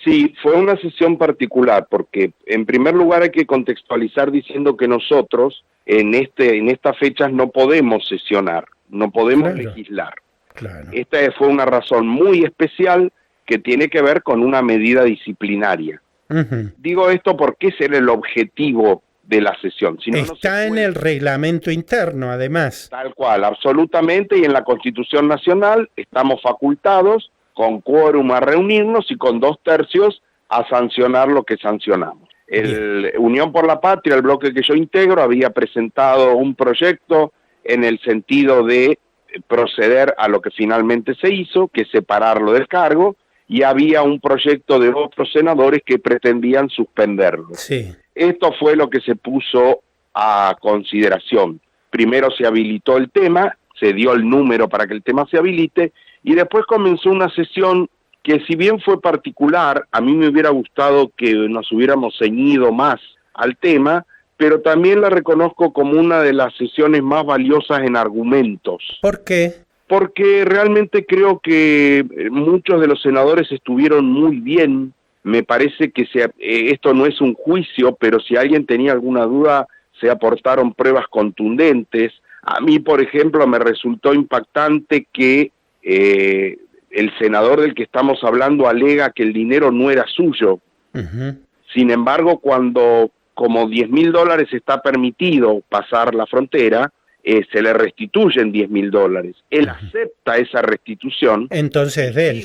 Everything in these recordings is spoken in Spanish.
Sí, fue una sesión particular porque en primer lugar hay que contextualizar diciendo que nosotros en estas fechas no podemos sesionar, no podemos Claro, legislar. claro. Esta fue una razón muy especial que tiene que ver con una medida disciplinaria. Ujú. Digo esto porque ese era el objetivo de la sesión, si no, no se Está en puede. el reglamento interno, además. Tal cual, absolutamente, y en la Constitución Nacional estamos facultados con quórum a reunirnos y con 2/3 a sancionar lo que sancionamos. Bien. El Unión por la Patria, el bloque que yo integro, había presentado un proyecto en el sentido de proceder a lo que finalmente se hizo, que es separarlo del cargo, y había un proyecto de otros senadores que pretendían suspenderlo. Sí. Esto fue lo que se puso a consideración. Primero se habilitó el tema, se dio el número para que el tema se habilite, y después comenzó una sesión que, si bien fue particular, a mí me hubiera gustado que nos hubiéramos ceñido más al tema, pero también la reconozco como una de las sesiones más valiosas en argumentos. ¿Por qué? Porque realmente creo que muchos de los senadores estuvieron muy bien. Me parece que esto no es un juicio, pero si alguien tenía alguna duda, se aportaron pruebas contundentes. A mí, por ejemplo, me resultó impactante que el senador del que estamos hablando alega que el dinero no era suyo. Ujú. Sin embargo, cuando como $10.000 está permitido pasar la frontera, se le restituyen $10.000. Él acepta esa restitución Entonces, de él.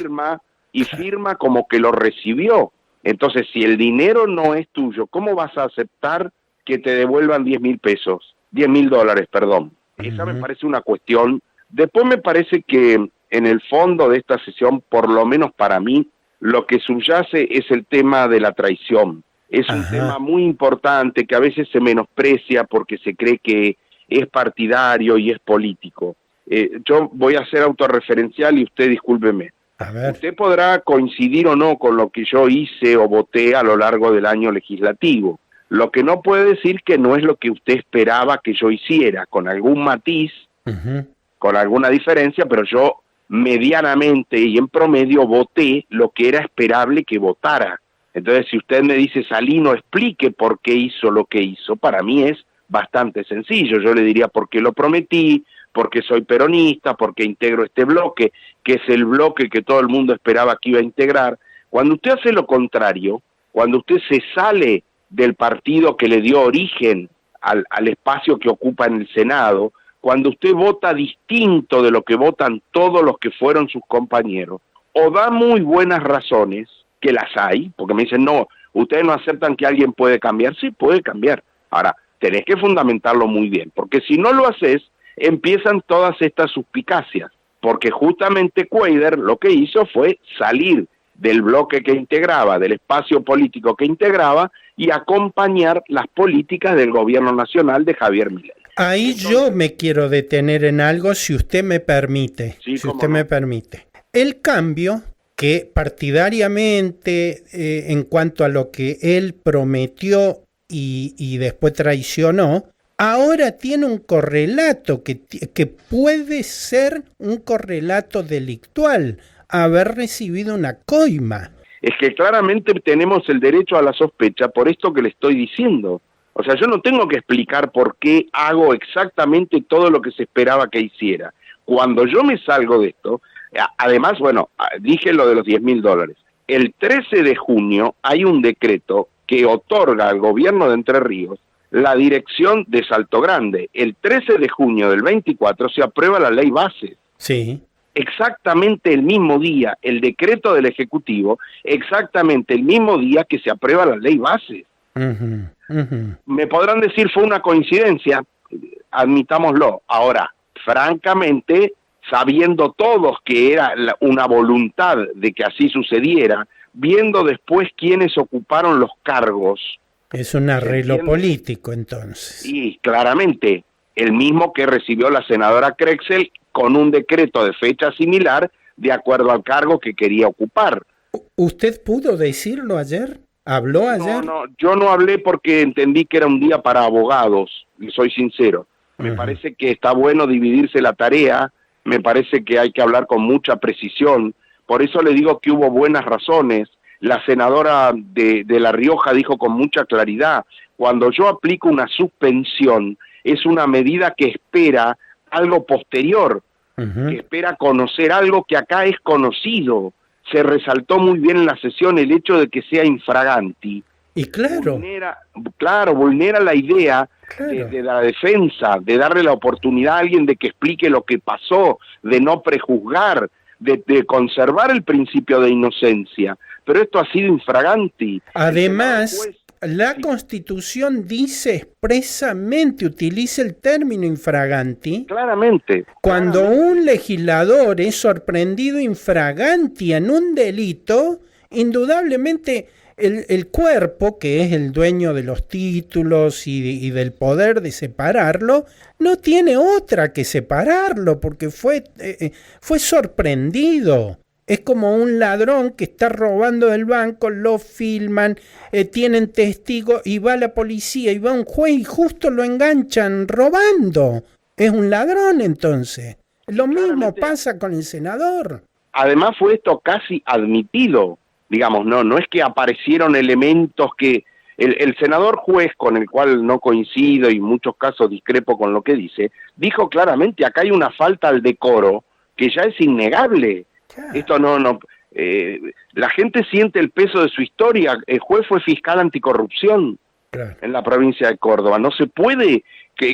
firma como que lo recibió. Entonces, si el dinero no es tuyo, ¿cómo vas a aceptar que te devuelvan $10.000, perdón? Esa me parece una cuestión. Después me parece que en el fondo de esta sesión, por lo menos para mí, lo que subyace es el tema de la traición. Es un tema muy importante que a veces se menosprecia porque se cree que es partidario y es político. Yo voy a ser autorreferencial y usted discúlpeme. A ver. Usted podrá coincidir o no con lo que yo hice o voté a lo largo del año legislativo. Lo que no puede decir que no es lo que usted esperaba que yo hiciera, con algún matiz, con alguna diferencia, pero yo medianamente y en promedio voté lo que era esperable que votara. Entonces, si usted me dice, Salino, explique por qué hizo lo que hizo, para mí es bastante sencillo. Yo le diría porque lo prometí, porque soy peronista, porque integro este bloque, que es el bloque que todo el mundo esperaba que iba a integrar. Cuando usted hace lo contrario, cuando usted se sale del partido que le dio origen al espacio que ocupa en el Senado, cuando usted vota distinto de lo que votan todos los que fueron sus compañeros, o da muy buenas razones, que las hay, porque me dicen, no, ustedes no aceptan que alguien puede cambiar. Sí, puede cambiar. Ahora, tenés que fundamentarlo muy bien, porque si no lo haces, empiezan todas estas suspicacias, porque justamente Cuéllar lo que hizo fue salir del bloque que integraba, del espacio político que integraba, y acompañar las políticas del gobierno nacional de Javier Milei. Ahí entonces, yo me quiero detener en algo, si usted me permite. Sí, si usted me permite. El cambio que partidariamente, en cuanto a lo que él prometió y después traicionó, ahora tiene un correlato que puede ser un correlato delictual, haber recibido una coima. Es que claramente tenemos el derecho a la sospecha por esto que le estoy diciendo. O sea, yo no tengo que explicar por qué hago exactamente todo lo que se esperaba que hiciera. Cuando yo me salgo de esto, además, bueno, dije lo de los $10.000. El 13 de junio hay un decreto que otorga al gobierno de Entre Ríos la dirección de Salto Grande. El 13 de junio del 24 se aprueba la ley base. Sí. Exactamente el mismo día, el decreto del Ejecutivo, exactamente el mismo día que se aprueba la ley base. Me podrán decir, fue una coincidencia, admitámoslo. Ahora, francamente, sabiendo todos que era una voluntad de que así sucediera, viendo después quiénes ocuparon los cargos. Es un arreglo político, entonces. Y claramente, el mismo que recibió la senadora Krexel con un decreto de fecha similar, de acuerdo al cargo que quería ocupar. ¿Usted pudo decirlo ayer? ¿Habló ayer? No, yo no hablé porque entendí que era un día para abogados, soy sincero. Me parece que está bueno dividirse la tarea, me parece que hay que hablar con mucha precisión, por eso le digo que hubo buenas razones. la senadora de La Rioja dijo con mucha claridad, cuando yo aplico una suspensión, es una medida que espera algo posterior, que espera conocer algo que acá es conocido. Se resaltó muy bien en la sesión el hecho de que sea infraganti. Y claro. Vulnera la idea de la defensa, de darle la oportunidad a alguien de que explique lo que pasó, de no prejuzgar, de conservar el principio de inocencia. Pero esto ha sido infraganti. Además, la Constitución dice expresamente, utiliza el término infraganti. Claramente. Cuando un legislador es sorprendido infraganti en un delito, indudablemente el cuerpo, que es el dueño de los títulos y del poder de separarlo, no tiene otra que separarlo, porque fue sorprendido. Es como un ladrón que está robando del banco, lo filman, tienen testigos y va la policía y va un juez y justo lo enganchan robando. Es un ladrón entonces. Lo mismo pasa con el senador. Además fue esto casi admitido, digamos, no es que aparecieron elementos que el senador juez, con el cual no coincido y en muchos casos discrepo con lo que dice, dijo claramente acá hay una falta al decoro que ya es innegable. Esto la gente siente el peso de su historia. El juez fue fiscal anticorrupción en la provincia de Córdoba. No se puede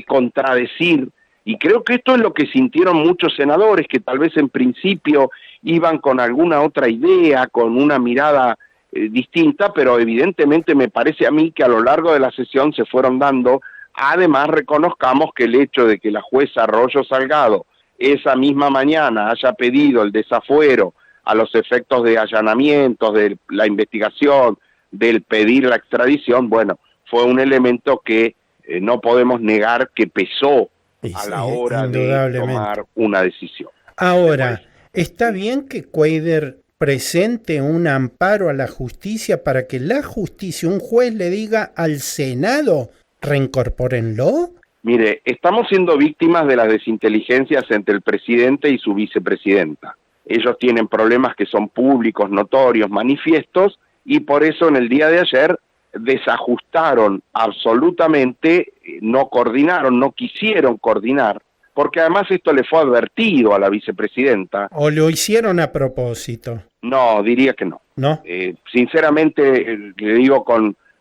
contradecir, y creo que esto es lo que sintieron muchos senadores, que tal vez en principio iban con alguna otra idea, con una mirada distinta, pero evidentemente me parece a mí que a lo largo de la sesión se fueron dando. Además, reconozcamos que el hecho de que la jueza Arroyo Salgado esa misma mañana haya pedido el desafuero a los efectos de allanamientos, de la investigación, del pedir la extradición, bueno, fue un elemento que no podemos negar que pesó a la hora de tomar una decisión. Ahora, ¿está bien que Cuéllar presente un amparo a la justicia para que la justicia, un juez le diga al Senado, reincorpórenlo? Mire, estamos siendo víctimas de las desinteligencias entre el presidente y su vicepresidenta. Ellos tienen problemas que son públicos, notorios, manifiestos, y por eso en el día de ayer desajustaron absolutamente, no coordinaron, no quisieron coordinar, porque además esto le fue advertido a la vicepresidenta. ¿O lo hicieron a propósito? No, diría que no. ¿No? Sinceramente, le digo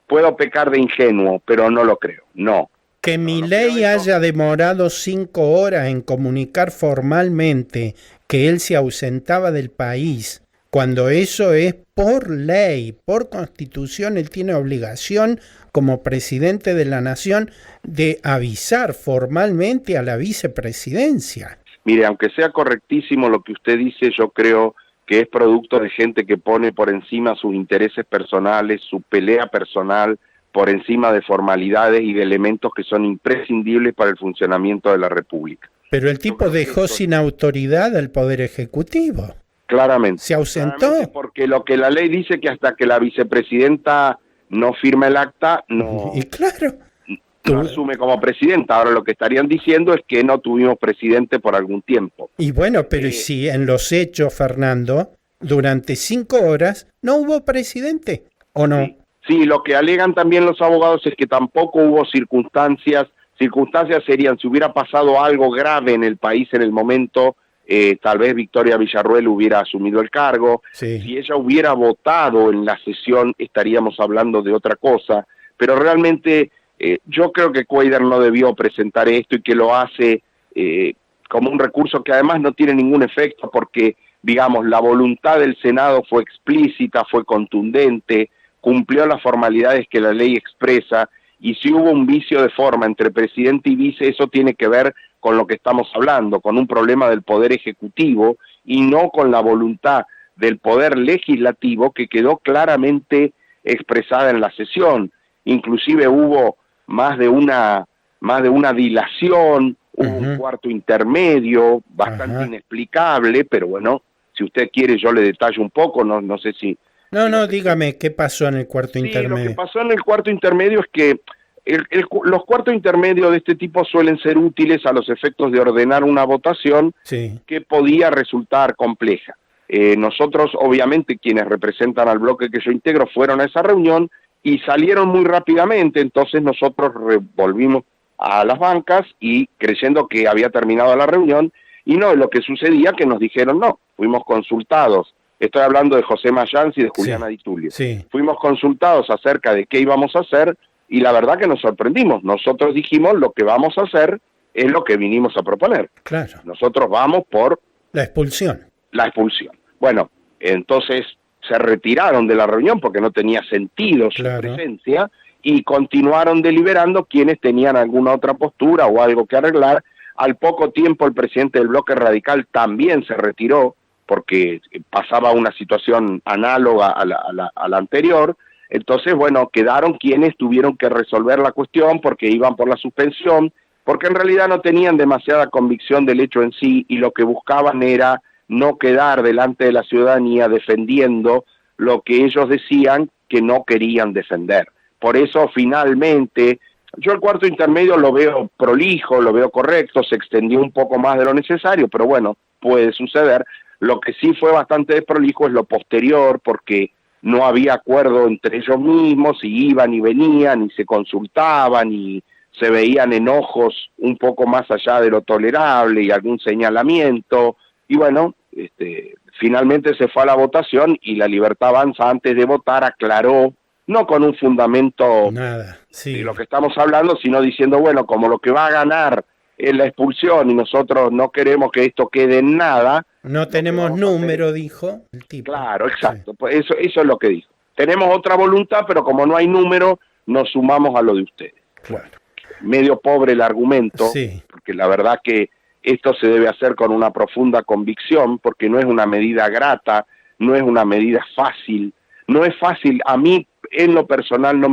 puedo pecar de ingenuo, pero no lo creo, no. Que Milei haya demorado 5 horas en comunicar formalmente que él se ausentaba del país, cuando eso es por ley, por constitución, él tiene obligación como presidente de la nación de avisar formalmente a la vicepresidencia. Mire, aunque sea correctísimo lo que usted dice, yo creo que es producto de gente que pone por encima sus intereses personales, su pelea personal, por encima de formalidades y de elementos que son imprescindibles para el funcionamiento de la República. Pero el tipo dejó sin autoridad al Poder Ejecutivo. Claramente. Se ausentó. Claramente, porque lo que la ley dice que hasta que la vicepresidenta no firme el acta, no asume como presidenta. Ahora lo que estarían diciendo es que no tuvimos presidente por algún tiempo. Y bueno, pero si en los hechos, Fernando, durante 5 horas no hubo presidente, ¿o no? Sí, lo que alegan también los abogados es que tampoco hubo circunstancias serían, si hubiera pasado algo grave en el país en el momento, tal vez Victoria Villarruel hubiera asumido el cargo, si ella hubiera votado en la sesión estaríamos hablando de otra cosa, pero realmente yo creo que Cuéllar no debió presentar esto y que lo hace como un recurso que además no tiene ningún efecto porque, digamos, la voluntad del Senado fue explícita, fue contundente, cumplió las formalidades que la ley expresa, y si hubo un vicio de forma entre presidente y vice, eso tiene que ver con lo que estamos hablando, con un problema del Poder Ejecutivo y no con la voluntad del Poder Legislativo que quedó claramente expresada en la sesión. Inclusive hubo más de una dilación, hubo un cuarto intermedio bastante inexplicable, pero bueno, si usted quiere yo le detallo un poco, no sé si... No, dígame, ¿qué pasó en el cuarto intermedio? Lo que pasó en el cuarto intermedio es que los cuartos intermedios de este tipo suelen ser útiles a los efectos de ordenar una votación que podía resultar compleja. Nosotros, obviamente, quienes representan al bloque que yo integro, fueron a esa reunión y salieron muy rápidamente, entonces nosotros volvimos a las bancas y creyendo que había terminado la reunión, y no, lo que sucedía que nos dijeron no, fuimos consultados, estoy hablando de José Mayans y de Juliana Di Tulio, fuimos consultados acerca de qué íbamos a hacer, y la verdad que nos sorprendimos, nosotros dijimos lo que vamos a hacer es lo que vinimos a proponer, claro. Nosotros vamos por la expulsión. Bueno, entonces se retiraron de la reunión porque no tenía sentido su presencia y continuaron deliberando quienes tenían alguna otra postura o algo que arreglar. Al poco tiempo el presidente del bloque radical también se retiró porque pasaba una situación análoga a la anterior. Entonces, bueno, quedaron quienes tuvieron que resolver la cuestión porque iban por la suspensión, porque en realidad no tenían demasiada convicción del hecho en sí y lo que buscaban era no quedar delante de la ciudadanía defendiendo lo que ellos decían que no querían defender. Por eso, finalmente, yo el cuarto intermedio lo veo prolijo, lo veo correcto, se extendió un poco más de lo necesario, pero bueno, puede suceder. Lo que sí fue bastante desprolijo es lo posterior, porque no había acuerdo entre ellos mismos, y iban y venían, y se consultaban, y se veían enojos un poco más allá de lo tolerable, y algún señalamiento, y bueno, finalmente se fue a la votación y la Libertad Avanza antes de votar aclaró, no con un fundamento de lo que estamos hablando, sino diciendo, bueno, como lo que va a ganar es la expulsión y nosotros no queremos que esto quede en nada. No tenemos número, dijo el tipo. Claro, exacto, pues eso es lo que dijo. Tenemos otra voluntad, pero como no hay número, nos sumamos a lo de ustedes. Claro. Medio pobre el argumento, porque la verdad que esto se debe hacer con una profunda convicción, porque no es una medida grata, no es una medida fácil, no es fácil. A mí, en lo personal, no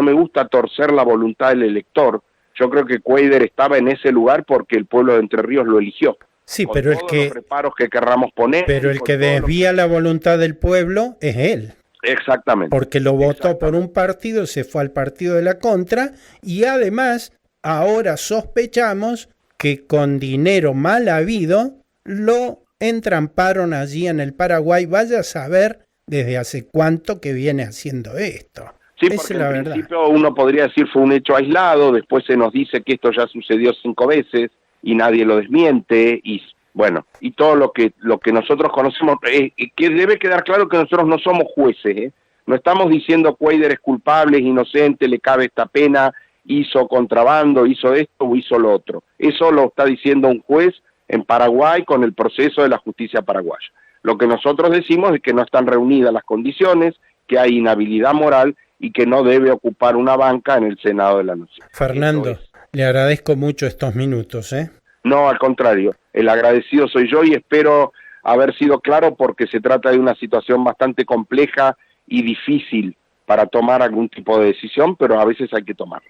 me gusta torcer la voluntad del elector. Yo creo que Cuéllar estaba en ese lugar porque el pueblo de Entre Ríos lo eligió. Sí, pero los reparos que querramos poner. Pero el que desvía la voluntad del pueblo es él. Exactamente. Porque lo votó por un partido, se fue al partido de la contra, y además ahora sospechamos que con dinero mal habido lo entramparon allí en el Paraguay. Vaya a saber desde hace cuánto que viene haciendo esto. Sí, porque en principio uno podría decir fue un hecho aislado, después se nos dice que esto ya sucedió 5 veces y nadie lo desmiente, y bueno, y todo lo que nosotros conocemos, que debe quedar claro que nosotros no somos jueces, no estamos diciendo Cuéllar es culpable, es inocente, le cabe esta pena, hizo contrabando, hizo esto o hizo lo otro. Eso lo está diciendo un juez en Paraguay con el proceso de la justicia paraguaya. Lo que nosotros decimos es que no están reunidas las condiciones, que hay inhabilidad moral y que no debe ocupar una banca en el Senado de la Nación. Fernando, le agradezco mucho estos minutos. No, al contrario, el agradecido soy yo y espero haber sido claro porque se trata de una situación bastante compleja y difícil para tomar algún tipo de decisión, pero a veces hay que tomarla.